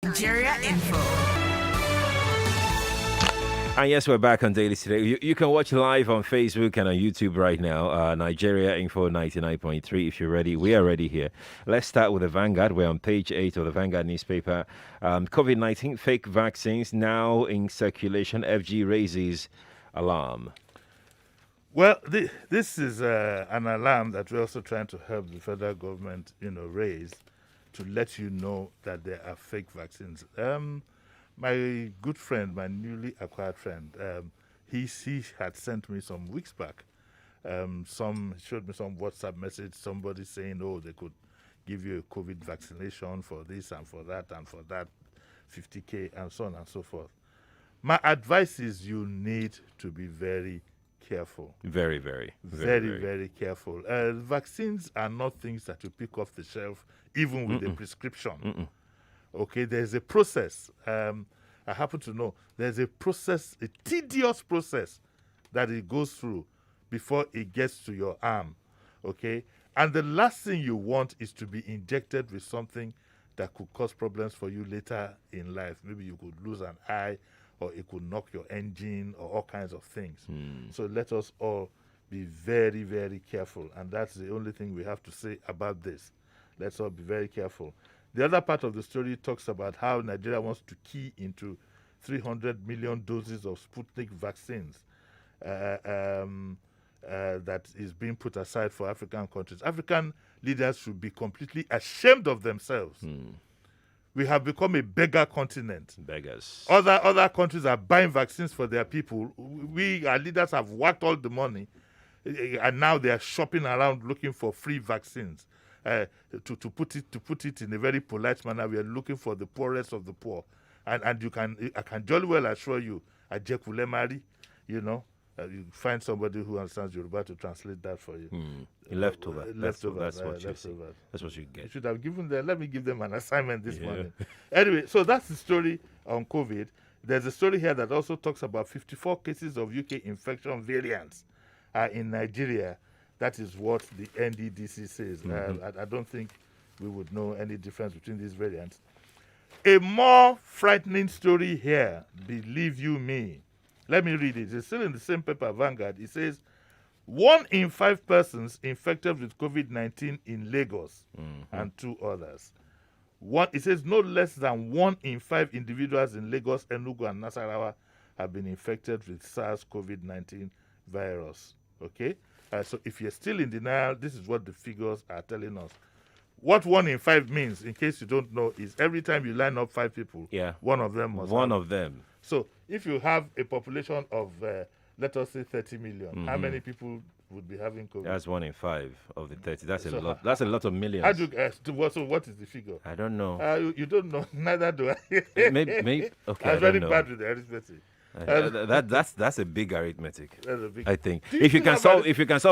Nigeria Info. And yes, we're back on Dailies today. You can watch live on Facebook and on YouTube right now. Nigeria Info 99.3. If you're ready, we are ready here. Let's start with the Vanguard. We're on page 8 of the Vanguard newspaper. COVID-19 fake vaccines now in circulation. FG raises alarm. Well, this is an alarm that we're also trying to help the federal government, raise to let you know that there are fake vaccines. My good friend, my newly acquired friend, he had sent me some weeks back. Showed me some WhatsApp message, somebody saying, oh, they could give you a COVID vaccination for this and for that, 50K and so on and so forth. My advice is you need to be very careful. Very careful. Vaccines are not things that you pick off the shelf, even with a prescription. Okay, there's a process. I happen to know there's a process, a tedious process that it goes through before it gets to your arm. Okay, and the last thing you want is to be injected with something that could cause problems for you later in life. Maybe you could lose an eye, or it could knock your engine, or all kinds of things. So let us all be very, very careful. And that's the only thing we have to say about this. Let's all be very careful. The other part of the story talks about how Nigeria wants to key into 300 million doses of Sputnik vaccines that is being put aside for African countries. African leaders should be completely ashamed of themselves. We have become a beggar continent. Beggars. Other countries are buying vaccines for their people. Our leaders have whacked all the money, and now they are shopping around looking for free vaccines. To put it in a very polite manner, we are looking for the poorest of the poor, and I can jolly well assure you, Ajekulemari, you find somebody who understands Yoruba to translate that for you. Leftover. That's what you see. That's what you get. You should have given them. Let me give them an assignment this morning. Anyway, so that's the story on COVID. There's a story here that also talks about 54 cases of UK infection variants in Nigeria. That is what the NDDC says. I don't think we would know any difference between these variants. A more frightening story here, believe you me. Let me read it. It's still in the same paper, Vanguard. It says, 1 in 5 persons infected with COVID-19 in Lagos and 2 others. It says no less than 1 in 5 individuals in Lagos, Enugu, and Nasarawa have been infected with SARS-CoV-19 virus. Okay? So if you're still in denial, this is what the figures are telling us. What 1 in 5 means, in case you don't know, is every time you line up 5 people, one of them must of them. So if you have a population of, let us say, 30 million, how many people would be having COVID? That's 1 in 5 of the 30. That's a lot. That's a lot of millions. So what is the figure? I don't know. You don't know. Neither do I. maybe. Okay. I'm very bad with the arithmetic. That's a big arithmetic. That's a big. I think if you can solve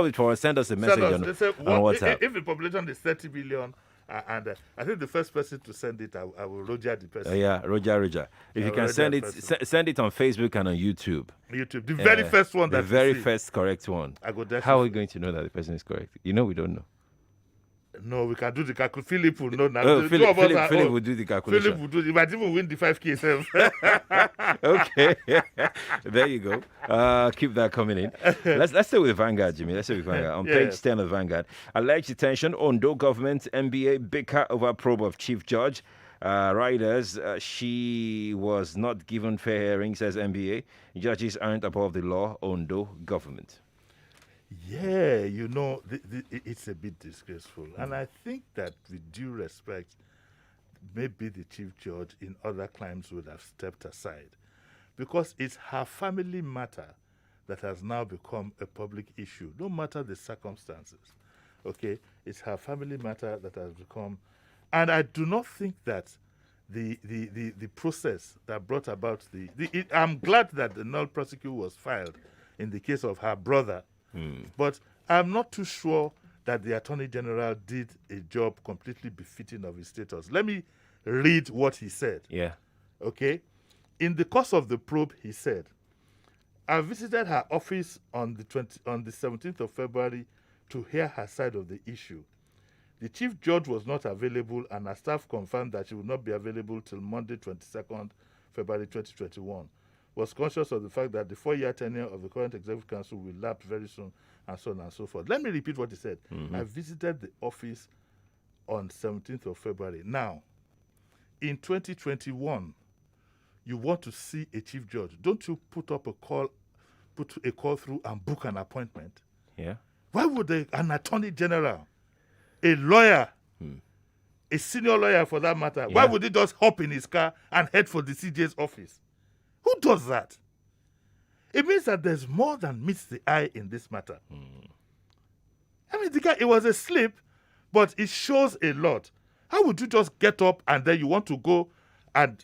it for us, send us a message on WhatsApp. If the population is 30 billion, and I think the first person to send it, I will Roger the person. Roger. If you can send it, send it on Facebook and on YouTube. The very first one. The very first correct one. How are we going to know that the person is correct? We don't know. No, we can do the calculation. Philip will know now. Philip will do the calculation. Philip will do. He might even win the 5K himself. Okay, there you go. Keep that coming in. Let's stay with Vanguard, Jimmy. Let's stay with Vanguard. On page 10 of Vanguard, alleged detention. Ondo government MBA bicker over probe of chief judge. Riders, she was not given fair hearing, says MBA. Judges aren't above the law. Ondo government. Yeah, it's a bit disgraceful. And I think that with due respect, maybe the chief judge in other crimes would have stepped aside. Because it's her family matter that has now become a public issue, no matter the circumstances. Okay? It's her family matter that has become... And I do not think that the process that brought about I'm glad that the null prosecution was filed in the case of her brother. But I'm not too sure that the Attorney General did a job completely befitting of his status. Let me read what he said. Yeah. Okay? In the course of the probe, he said, I visited her office on the 17th of February to hear her side of the issue. The chief judge was not available, and her staff confirmed that she would not be available till Monday, 22nd February 2021. Was conscious of the fact that the 4-year tenure of the current Executive Council will lapse very soon, and so on and so forth. Let me repeat what he said. I visited the office on 17th of February. Now, in 2021, you want to see a chief judge. Don't you put a call through and book an appointment? Yeah. Why would an attorney general, a lawyer, a senior lawyer for that matter, why would he just hop in his car and head for the CJ's office? Who does that? It means that there's more than meets the eye in this matter. I mean, the guy, it was a slip, but it shows a lot. How would you just get up and then you want to go and,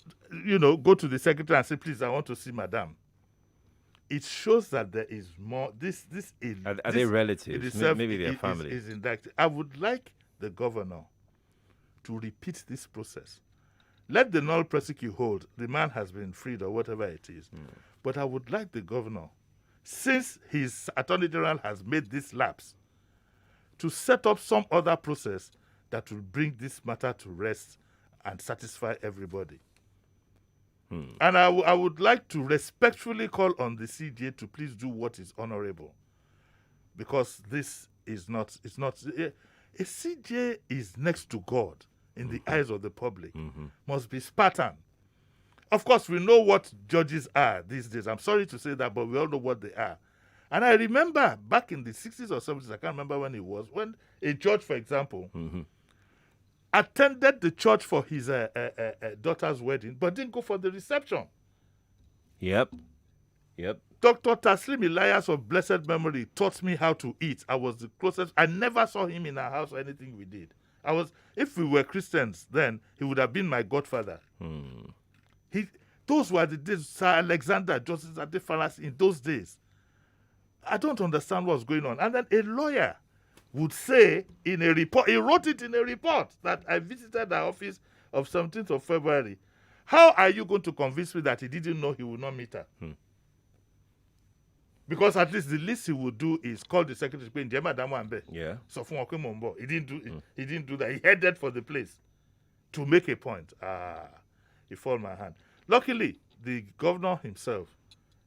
go to the secretary and say, please, I want to see madam? It shows that there is more. Are they relatives? Maybe they're family. Is indicted. I would like the governor to repeat this process. Let the null prosecute hold. The man has been freed or whatever it is. But I would like the governor, since his attorney general has made this lapse, to set up some other process that will bring this matter to rest and satisfy everybody. And I would like to respectfully call on the CJ to please do what is honorable. Because this is not, a CJ is next to God in the eyes of the public, must be Spartan. Of course, we know what judges are these days. I'm sorry to say that, but we all know what they are. And I remember back in the 60s or 70s, I can't remember when it was, when a judge, for example, attended the church for his daughter's wedding, but didn't go for the reception. Yep. Dr. Taslim Elias of blessed memory taught me how to eat. I was the closest. I never saw him in our house or anything we did. If we were Christians then, he would have been my godfather. Those were the days, Sir Alexander, Justice Adefalas, in those days. I don't understand what's going on. And then a lawyer would say in a report, he wrote it in a report, that I visited the office of 17th of February. How are you going to convince me that he didn't know he would not meet her? Because at least the least he would do is call the secretary. Yeah. So he didn't do that. He headed for the place to make a point. He fell my hand. Luckily, the governor himself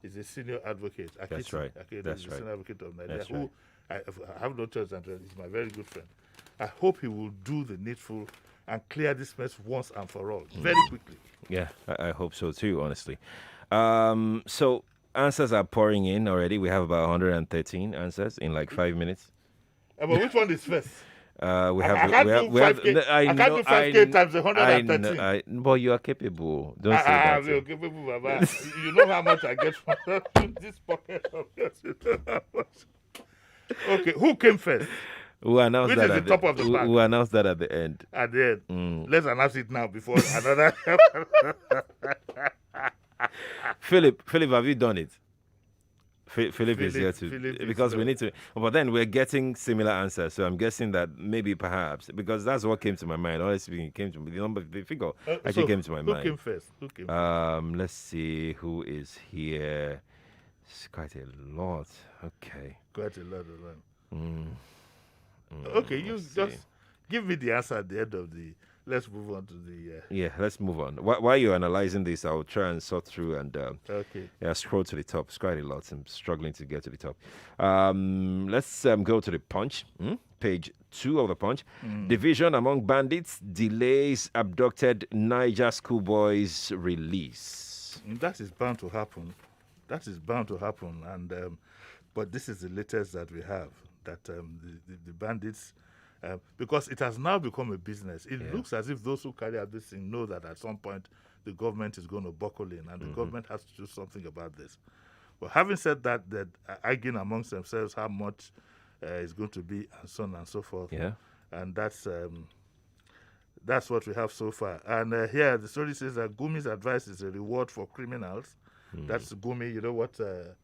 is a senior advocate. That's right. That's right. Senior advocate of Nigeria, who I have no choice and he's my very good friend. I hope he will do the needful and clear this mess once and for all, very quickly. Yeah, I hope so too, honestly. So answers are pouring in already. We have about 113 answers in like 5 minutes. But which one is first? I can't do 5K times 113. But you are capable. Don't say that. I'm capable, Baba. You know how much I get from this pocket of yours. Okay, who came first? Who announced Which that is at the top of the pack? Who announced that at the end? At the end. Let's announce it now before another. Philip, have you done it? Philip is here too, because we need to. But then we're getting similar answers, so I'm guessing that maybe perhaps, because that's what came to my mind. Honestly speaking, came to me. The figure actually came to my mind. Who came first? Let's see who is here. It's quite a lot. Okay. Quite a lot of them. Okay, you just give me the answer at the end of the. Let's move on to the. Yeah, let's move on. While you're analyzing this, I'll try and sort through and scroll to the top. It's quite a lot. I'm struggling to get to the top. Let's go to the Punch. Page 2 of the Punch. Division among bandits delays abducted Niger schoolboys release. That is bound to happen. And but this is the latest that we have. That the bandits. Because it has now become a business. It looks as if those who carry out this thing know that at some point the government is going to buckle in and the government has to do something about this. But having said that, they're arguing amongst themselves how much is going to be and so on and so forth. Yeah. And that's what we have so far. And here the story says that Gumi's advice is a reward for criminals. That's Gumi. You know what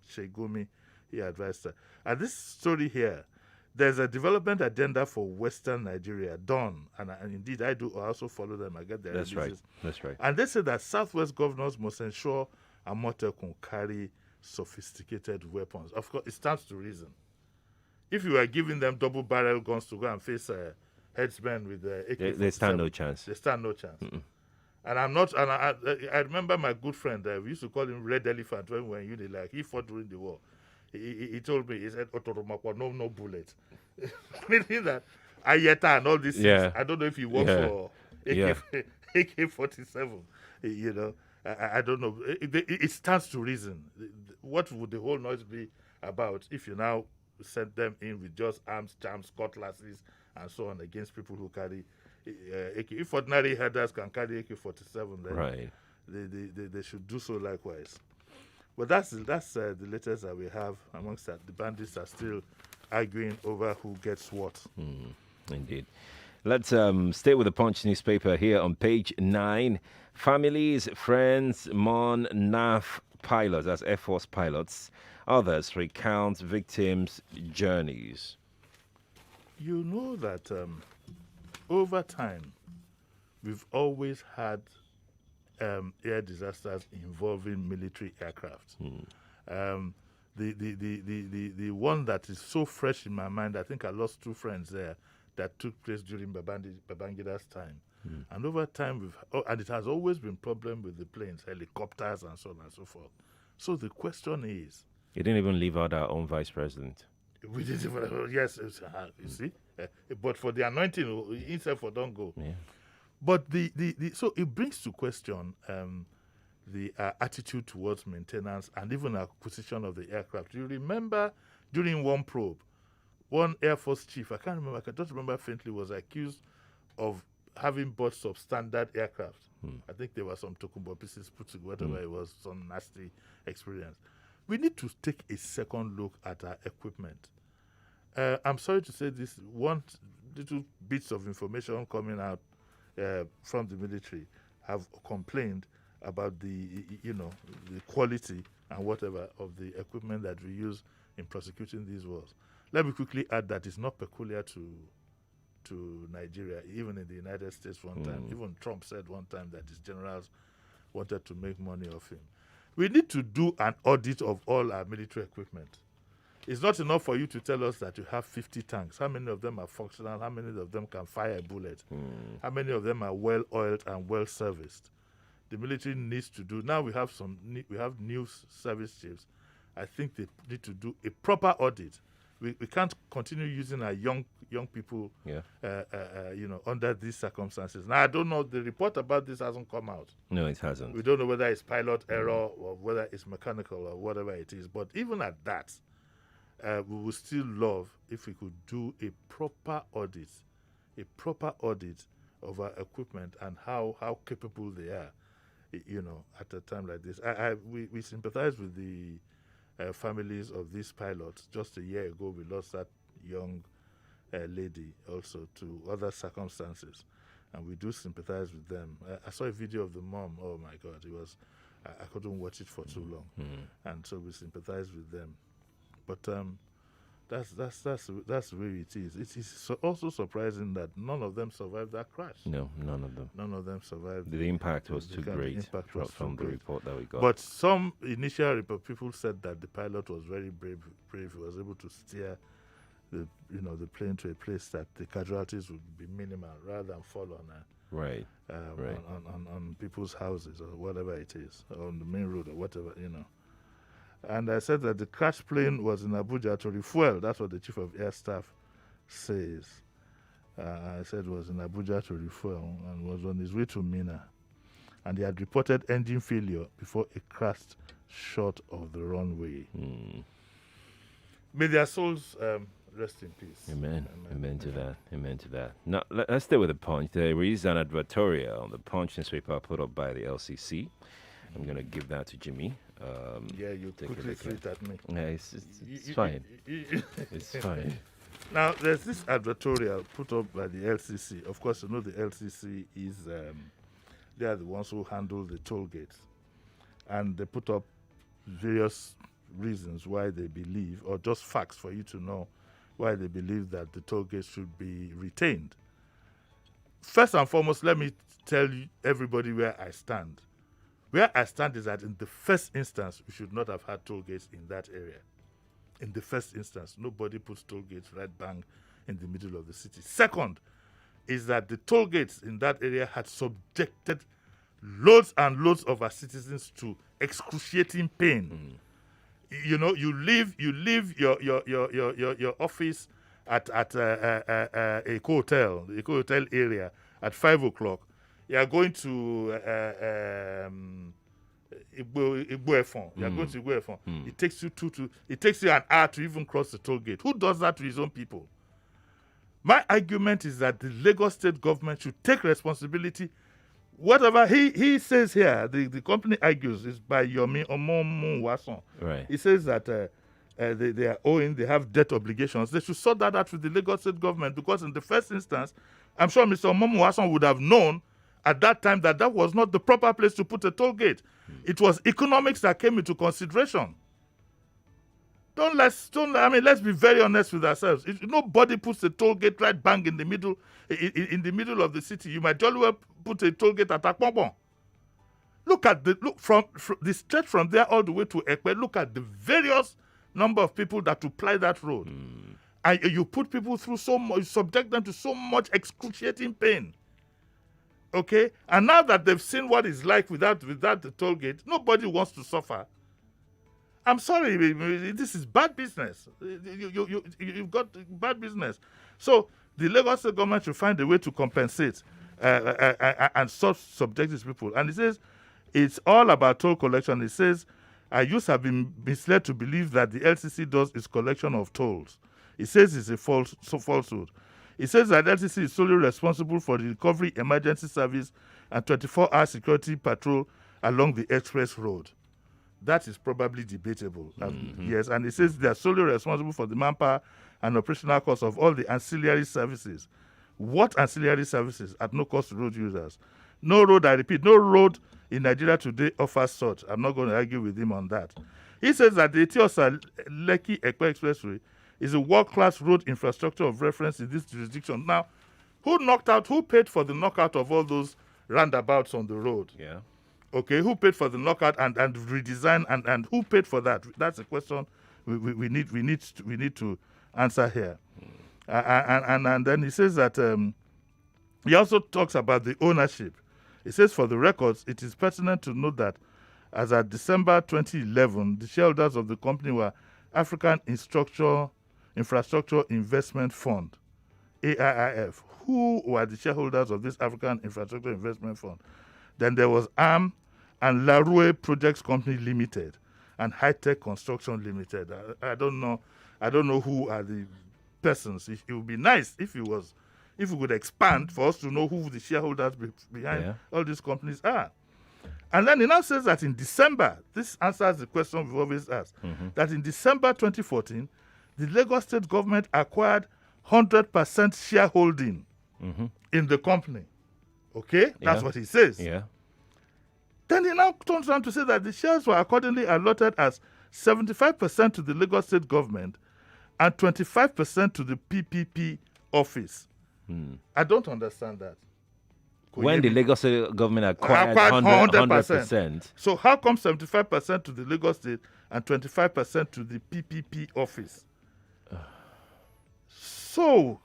Sheikh Gumi, he advised her. And this story here, there's a development agenda for Western Nigeria, Dawn, and indeed I also follow them. I get their releases. That's right. And they say that Southwest governors must ensure Amotekun carry sophisticated weapons. Of course, it stands to reason. If you are giving them double-barrel guns to go and face headsmen with the AK-47. They stand no chance. They stand no chance. And I'm not. And I remember my good friend. We used to call him Red Elephant when we were in uni. Like he fought during the war. He told me, he said, "Otoromakwa, no bullet." Meaning that Ayeta and all these things. I don't know if he works for AK-47. You know, I don't know. It stands to reason. What would the whole noise be about if you now send them in with just arms, charms, cutlasses, and so on against people who carry AK? If ordinary herders can carry AK-47, then they should do so likewise. But that's the latest that we have amongst that. The bandits are still arguing over who gets what. Indeed. Let's stay with the Punch newspaper here on page 9. Families, friends, mourn NAF pilots, as Air Force pilots. Others recount victims' journeys. You know that over time, we've always had air disasters involving military aircraft. The one that is so fresh in my mind, I think I lost 2 friends there, that took place during Babangida's time. And over time, and it has always been problem with the planes, helicopters, and so on and so forth. So the question is... You didn't even leave out our own vice president. We didn't even... Yes, you see? But for the anointing, he said for don't go. Yeah. But so it brings to question the attitude towards maintenance and even acquisition of the aircraft. You remember during one probe, one Air Force chief, I can't remember, I can just remember faintly, was accused of having bought substandard aircraft. I think there were some Tokumbo pieces put together, whatever it was, some nasty experience. We need to take a second look at our equipment. I'm sorry to say this, one little bits of information coming out from the military have complained about the quality and whatever of the equipment that we use in prosecuting these wars. Let me quickly add that it's not peculiar to Nigeria. Even in the United States one time, even Trump said one time that his generals wanted to make money off him. We need to do an audit of all our military equipment. It's not enough for you to tell us that you have 50 tanks. How many of them are functional? How many of them can fire a bullet? How many of them are well oiled and well serviced? The military needs to do. Now we have new service chiefs. I think they need to do a proper audit. We can't continue using our young people, under these circumstances. Now I don't know. The report about this hasn't come out. No, it hasn't. We don't know whether it's pilot error or whether it's mechanical or whatever it is. But even at that, we would still love if we could do a proper audit of our equipment and how capable they are, at a time like this. We sympathize with the families of these pilots. Just a year ago, we lost that young lady also to other circumstances, and we do sympathize with them. I saw a video of the mom. Oh my God, it was I couldn't watch it for too long, and so we sympathize with them. But that's the way it is. It is also surprising that none of them survived that crash. No, none of them. None of them survived. The impact was too great from the report that we got. But some initial report people said that the pilot was very brave. He was able to steer the plane to a place that the casualties would be minimal rather than fall on on people's houses or whatever it is, or on the main road or whatever, And I said that the crash plane was in Abuja to refuel. That's what the Chief of Air Staff says. I said it was in Abuja to refuel and was on his way to Mina. And he had reported engine failure before it crashed short of the runway. May their souls rest in peace. Amen. Amen to that. Amen to that. Now, let's stay with the Punch. There is an advertorial on the Punch newspaper put up by the LCC. I'm going to give that to Jimi. You quickly threw it at me. Yeah, it's fine. It's fine. Now, there's this advertorial put up by the LCC. Of course, the LCC is, they are the ones who handle the toll gates. And they put up various reasons why they believe, or just facts for you to know why they believe that the toll gates should be retained. First and foremost, let me tell you, everybody, where I stand. Where I stand is that in the first instance, we should not have had toll gates in that area. In the first instance, nobody puts toll gates right bang in the middle of the city. Second, is that the toll gates in that area had subjected loads and loads of our citizens to excruciating pain. You know, you leave your office at a hotel area at 5 o'clock. You are going to Igbo. You are going to Igbo. It takes you it takes you an hour to even cross the toll gate. Who does that to his own people? My argument is that the Lagos state government should take responsibility. Whatever he says here, the company argues, is by Yomi Omomu Wason. Right. He says that they are owing, they have debt obligations. They should sort that out with the Lagos state government, because in the first instance, I'm sure Mr. Omomu Wason would have known at that time that that was not the proper place to put a toll gate. It was economics that came into consideration. Let's be very honest with ourselves. If nobody puts a toll gate right bang in the middle of the city, you might jolly well put a toll gate at Akpobon. Look from the stretch from there all the way to Ekpe. Look at the various number of people that will ply that road, and you put people through so much, you subject them to so much excruciating pain. Okay, and now that they've seen what it's like without the toll gate, nobody wants to suffer. I'm sorry, this is bad business. You've got bad business. So the Lagos State government should find a way to compensate and subject these people. And it says it's all about toll collection. It says our youth have been misled to believe that the LCC does its collection of tolls. It says it's a falsehood. It says that LCC is solely responsible for the recovery emergency service and 24-hour security patrol along the express road. That is probably debatable. Yes, and it says they are solely responsible for the manpower and operational costs of all the ancillary services. What ancillary services? At no cost to road users. No road, I repeat, no road in Nigeria today offers such. I'm not going to argue with him on that. He says that the Etiosa-Lekki Ekpe Expressway is a world-class road infrastructure of reference in this jurisdiction. Now, who paid for the knockout of all those roundabouts on the road? Yeah. Okay, who paid for the knockout and redesign and who paid for that? That's a question we need to answer here. And then he says that he also talks about the ownership. He says, for the records, it is pertinent to note that as at December 2011, the shareholders of the company were African Infrastructure Investment Fund, AIIF. Who were the shareholders of this African Infrastructure Investment Fund? Then there was ARM and Larue Projects Company Limited and High Tech Construction Limited. I don't know who are the persons. It would be nice if we could expand for us to know who the shareholders behind all these companies are. And then he now says that in December, this answers the question we've always asked, that in December 2014, the Lagos state government acquired 100% shareholding in the company. Okay? That's what he says. Yeah. Then he now turns around to say that the shares were accordingly allotted as 75% to the Lagos state government and 25% to the PPP office. I don't understand that. When the Lagos state government acquired 100%. So how come 75% to the Lagos state and 25% to the PPP office? So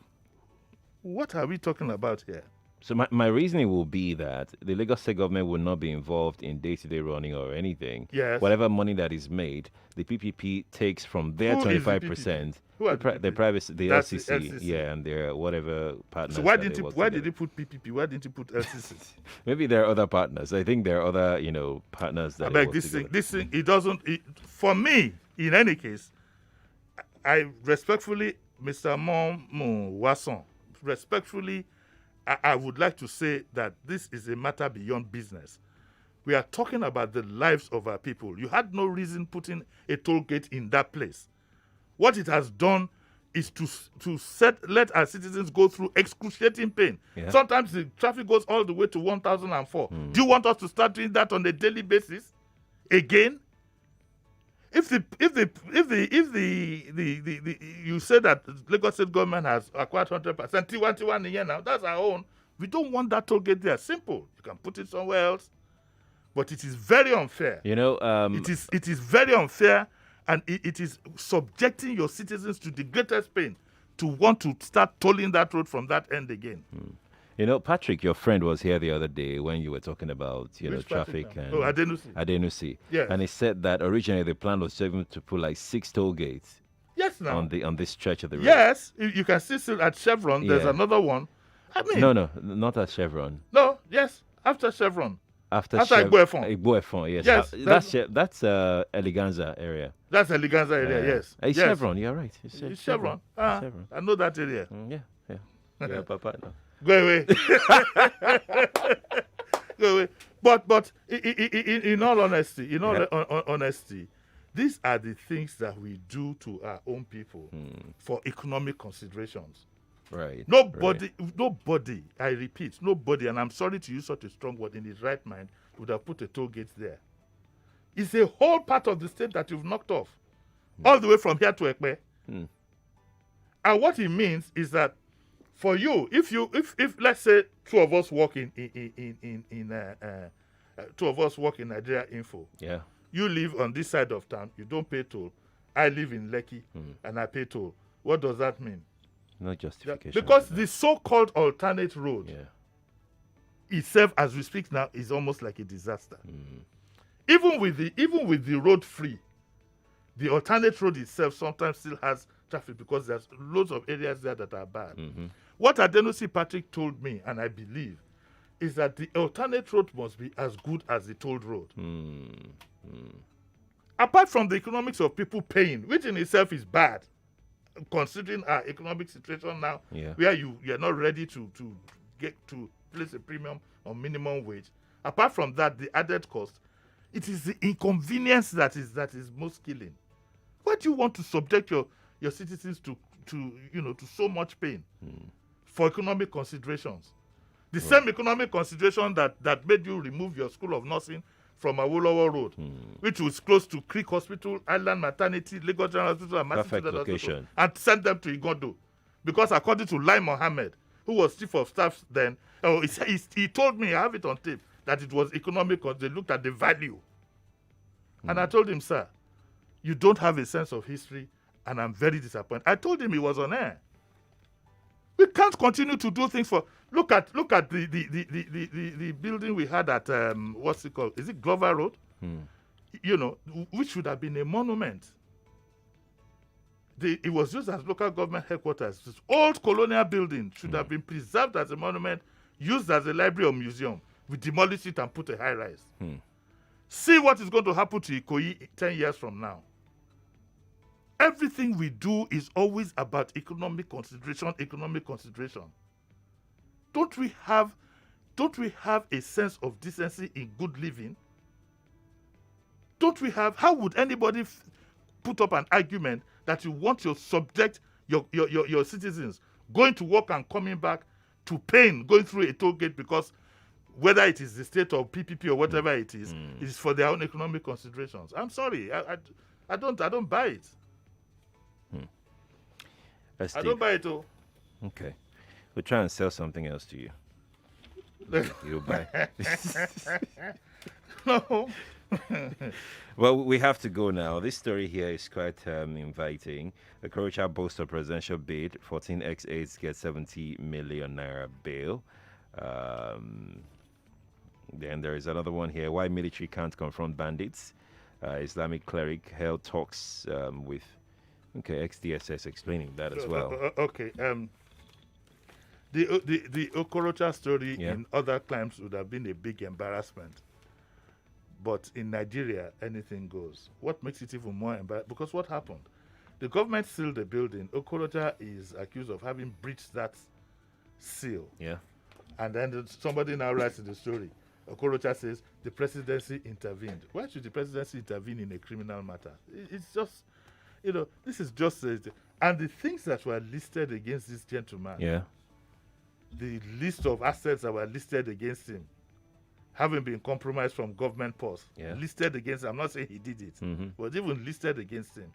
what are we talking about here? So my reasoning will be that the Lagos state government will not be involved in day-to-day running or anything. Yes. Whatever money that is made, the PPP takes from their 25%. Who are the private, the LCC, yeah, and their whatever partners. So why did he put PPP? Why didn't he put LCC? Maybe there are other partners. I think there are other, partners that. This thing, it doesn't. For me, in any case, I respectfully, Mr. Momo Wasson, respectfully, I would like to say that this is a matter beyond business. We are talking about the lives of our people. You had no reason putting a toll gate in that place. What it has done is to let our citizens go through excruciating pain. Yeah. Sometimes the traffic goes all the way to 1004. Do you want us to start doing that on a daily basis again? If you say that the Lagos state government has acquired 100%, Tiwantiwan in here now, that's our own. We don't want that toll gate there. Simple. You can put it somewhere else. But it is very unfair. It is very unfair, and it is subjecting your citizens to the greatest pain to want to start tolling that road from that end again. You know, Patrick, your friend was here the other day when you were talking about, Which traffic Patrick now? and Oh, Adenusi. Adenusi. Yes. And he said that originally the plan was even to put like 6 toll gates Yes, now. on this stretch of the road. Yes, you can see at Chevron. There's Yeah. another one. I mean, No, not at Chevron. no, yes, after Chevron. After Igboefon. Igboefon, yes. Yes, That's Eleganza area. That's Eleganza area, yes. It's Yes. Chevron, you're right. It's Chevron. Chevron. I know that area. Yeah. Yeah, Papa. No. Go away. Go away. But in all honesty, honesty, these are the things that we do to our own people for economic considerations. Right. Nobody, I repeat, nobody, and I'm sorry to use such a strong word, in his right mind would have put a toll gate there. It's a whole part of the state that you've knocked off, all the way from here to Ekpe. And what it means is that for you, if let's say two of us work in Nigeria Info. Yeah. You live on this side of town, you don't pay toll. I live in Lekki and I pay toll. What does that mean? No justification. Because the so-called alternate road itself, as we speak now, is almost like a disaster. Even with the road free, the alternate road itself sometimes still has traffic because there's loads of areas there that are bad. What Adenusi Patrick told me, and I believe, is that the alternate road must be as good as the toll road. Apart from the economics of people paying, which in itself is bad, considering our economic situation now, where you're not ready to get to place a premium on minimum wage. Apart from that, the added cost, it is the inconvenience that is most killing. Why do you want to subject your citizens to so much pain for economic considerations? The same economic consideration that made you remove your school of nursing from Awolowo Road, which was close to Creek Hospital, Island Maternity, Lagos General Hospital, and Perfect location. and send them to Igondo. Because according to Lai Mohammed, who was chief of staff then, he told me, I have it on tape, that it was economic because they looked at the value. And I told him, sir, you don't have a sense of history, and I'm very disappointed. I told him he was on air. We can't continue to do things for. Look at the building we had at what's it called? Is it Glover Road? Which should have been a monument. It was used as local government headquarters. This old colonial building should have been preserved as a monument, used as a library or museum. We demolish it and put a high rise. See what is going to happen to Ikoyi 10 years from now. Everything we do is always about economic consideration. Don't we have a sense of decency in good living? Don't we have? How would anybody put up an argument that you want your citizens going to work and coming back to pain going through a toll gate because whether it is the state or PPP or whatever it is for their own economic considerations? I'm sorry, I don't buy it. I don't buy it. Okay. We'll try and sell something else to you. You'll buy. No. Well, we have to go now. This story here is quite inviting. The Croatia boasts a presidential bid. 14 X8s get 70 million naira bail. Then there is another one here. Why military can't confront bandits. Islamic cleric held talks with XDSS explaining that as well. Okay. The Okorocha story in other climes would have been a big embarrassment. But in Nigeria, anything goes. What makes it even more embarrassing? Because what happened? The government sealed the building. Okorocha is accused of having breached that seal. Yeah. And then somebody now writes in the story. Okorocha says the presidency intervened. Why should the presidency intervene in a criminal matter? It's just, this is just... and the things that were listed against this gentleman, the list of assets that were listed against him, having been compromised from government purse, listed against him. I'm not saying he did it, but even listed against him.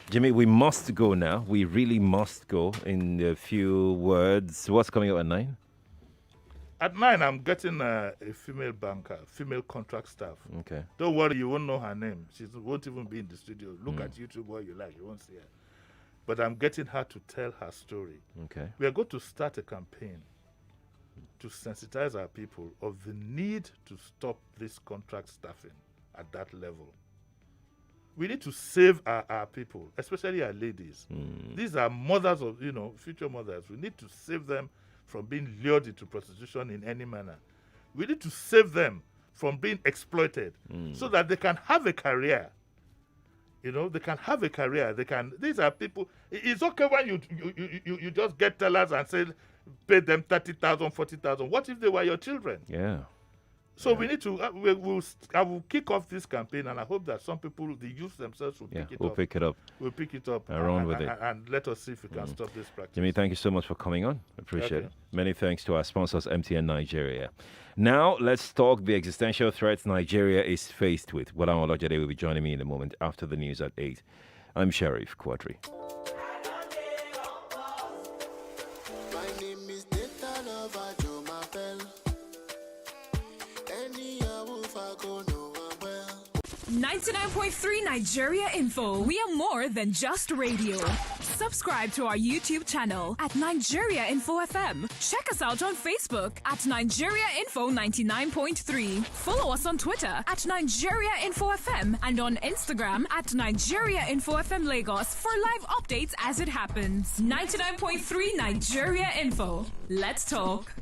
Jimmy, we must go now. We really must go in a few words. What's coming up at 9? At 9, I'm getting a female banker, female contract staff. Okay. Don't worry, you won't know her name. She won't even be in the studio. Look at YouTube what you like. You won't see her. but I'm getting her to tell her story. Okay. We are going to start a campaign to sensitize our people of the need to stop this contract staffing at that level. We need to save our people, especially our ladies. These are mothers of, future mothers. We need to save them from being lured into prostitution in any manner. We need to save them from being exploited so that they can have a career. They can have a career. These are people. It's okay when you just get tellers and say, pay them 30,000, 40,000. What if they were your children? Yeah. So we need to. I will kick off this campaign, and I hope that some people, the youth themselves, will pick it up. Pick it up. We'll pick it up. And run with it. And let us see if we can stop this practice. Jimmy, thank you so much for coming on. Appreciate it. Many thanks to our sponsors, MTN Nigeria. Now, let's talk the existential threats Nigeria is faced with. Walan Olajade will be joining me in a moment after the news at 8. I'm Sheriff Quadry. My name is 99.3 Nigeria Info. We are more than just radio. Subscribe to our YouTube channel at Nigeria Info FM. Check us out on Facebook at Nigeria Info 99.3. Follow us on Twitter at Nigeria Info FM and on Instagram at Nigeria Info FM Lagos for live updates as it happens. 99.3 Nigeria Info. Let's talk.